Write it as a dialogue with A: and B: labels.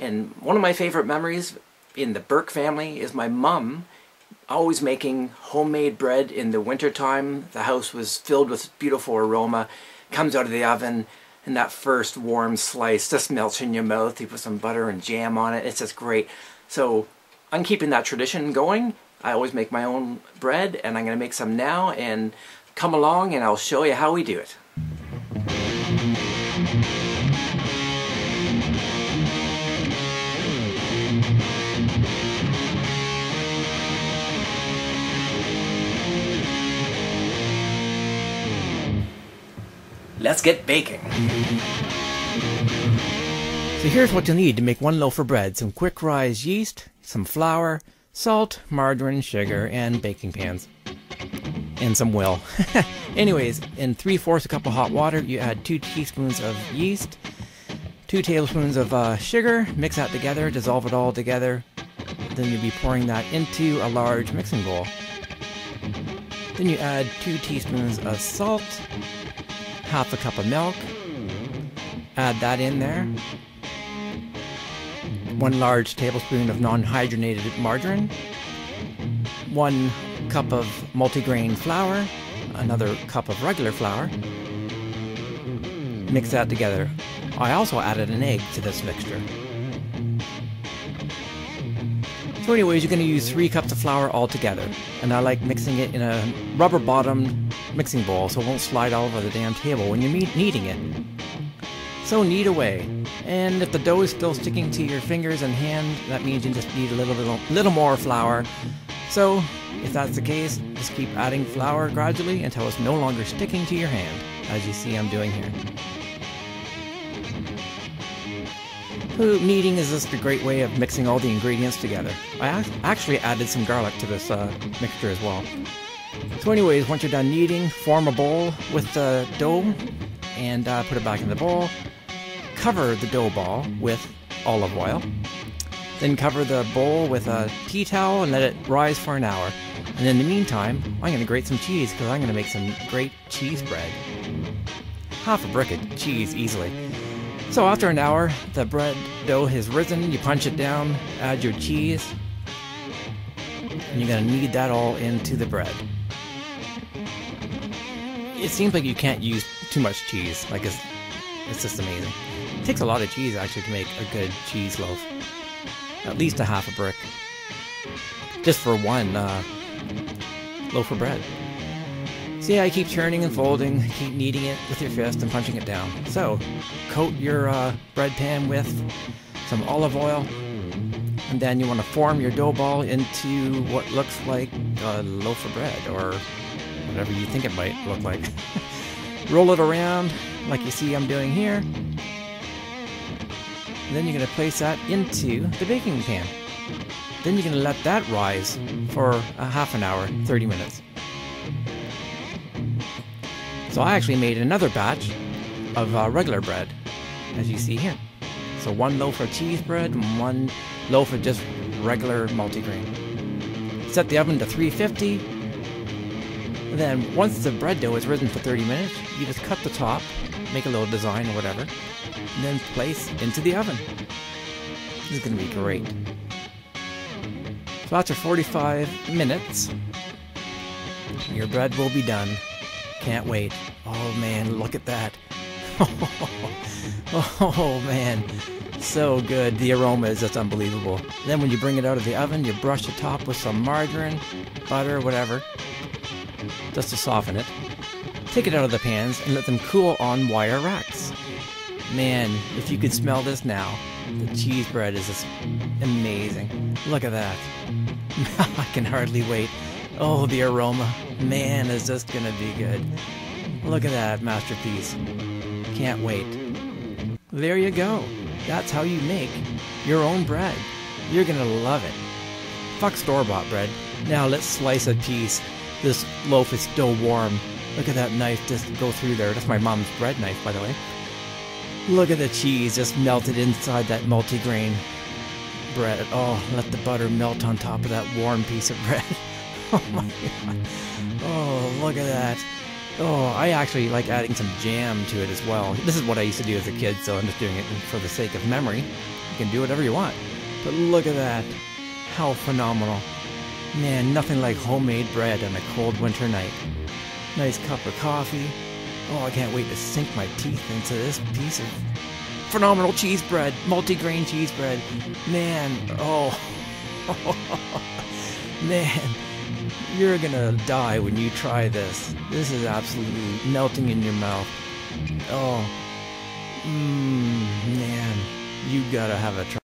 A: And one of my favorite memories in the Burk family is my mum always making homemade bread in the wintertime. The house was filled with beautiful aroma. Comes out of the oven, and that first warm slice just melts in your mouth. You put some butter and jam on it. It's just great. So I'm keeping that tradition going. I always make my own bread, and I'm going to make some now, and come along and I'll show you how we do it. Let's get baking. So here's what you'll need to make 1 loaf of bread. Some quick rise yeast, some flour, salt, margarine, sugar, and baking pans. And some will. Anyways, in 3/4 cup of hot water, you add 2 teaspoons of yeast, 2 tablespoons of sugar, mix that together, dissolve it all together. Then you'll be pouring that into a large mixing bowl. Then you add 2 teaspoons of salt, 1/2 cup of milk, add that in there, 1 large tablespoon of non-hydrogenated margarine, 1 cup of multigrain flour, another cup of regular flour. Mix that together. I also added an egg to this mixture. So anyways, you're going to use 3 cups of flour altogether, and I like mixing it in a rubber-bottomed mixing bowl so it won't slide all over the damn table when you're kneading it. So knead away, and if the dough is still sticking to your fingers and hand, that means you just need a little more flour. So if that's the case, just keep adding flour gradually until it's no longer sticking to your hand, as you see I'm doing here. So kneading is just a great way of mixing all the ingredients together. I actually added some garlic to this mixture as well. So anyways, once you're done kneading, form a bowl with the dough and put it back in the bowl. Cover the dough ball with olive oil. Then cover the bowl with a tea towel and let it rise for an hour. And in the meantime, I'm going to grate some cheese because I'm going to make some great cheese bread. 1/2 brick of cheese easily. So after an hour, the bread dough has risen, you punch it down, add your cheese, and you're going to knead that all into the bread. It seems like you can't use too much cheese, like it's just amazing. It takes a lot of cheese actually to make a good cheese loaf. At least 1/2 brick. Just for 1 loaf of bread. See, I keep turning and folding, keep kneading it with your fist and punching it down. So, coat your bread pan with some olive oil, and then you want to form your dough ball into what looks like a loaf of bread, or whatever you think it might look like. Roll it around like you see I'm doing here. And then you're going to place that into the baking pan. Then you're going to let that rise for a 1/2 hour, 30 minutes. So I actually made another batch of regular bread, as you see here. So 1 loaf of cheese bread and 1 loaf of just regular multigrain. Set the oven to 350. Then once the bread dough is risen for 30 minutes, you just cut the top, make a little design or whatever, and then place into the oven. This is going to be great. So after 45 minutes, your bread will be done. Can't wait. Oh man, look at that. Oh man, so good. The aroma is just unbelievable. Then when you bring it out of the oven, you brush the top with some margarine, butter, whatever, just to soften it. Take it out of the pans and let them cool on wire racks. Man, if you could smell this now, the cheese bread is just amazing. Look at that. I can hardly wait. Oh, the aroma. Man, is just gonna be good. Look at that masterpiece. Can't wait. There you go. That's how you make your own bread. You're gonna love it. Fuck store-bought bread. Now let's slice a piece. This loaf is still warm. Look at that knife just go through there. That's my mom's bread knife, by the way. Look at the cheese just melted inside that multigrain bread. Oh, let the butter melt on top of that warm piece of bread. Oh my god. Oh, look at that. Oh, I actually like adding some jam to it as well. This is what I used to do as a kid, so I'm just doing it for the sake of memory. can do whatever you want. But look at that. How phenomenal. Man, nothing like homemade bread on a cold winter night. Nice cup of coffee. Oh, I can't wait to sink my teeth into this piece of phenomenal cheese bread, multi-grain cheese bread. Man, oh, man, you're gonna die when you try this. This is absolutely melting in your mouth. Oh, man, you gotta have a try.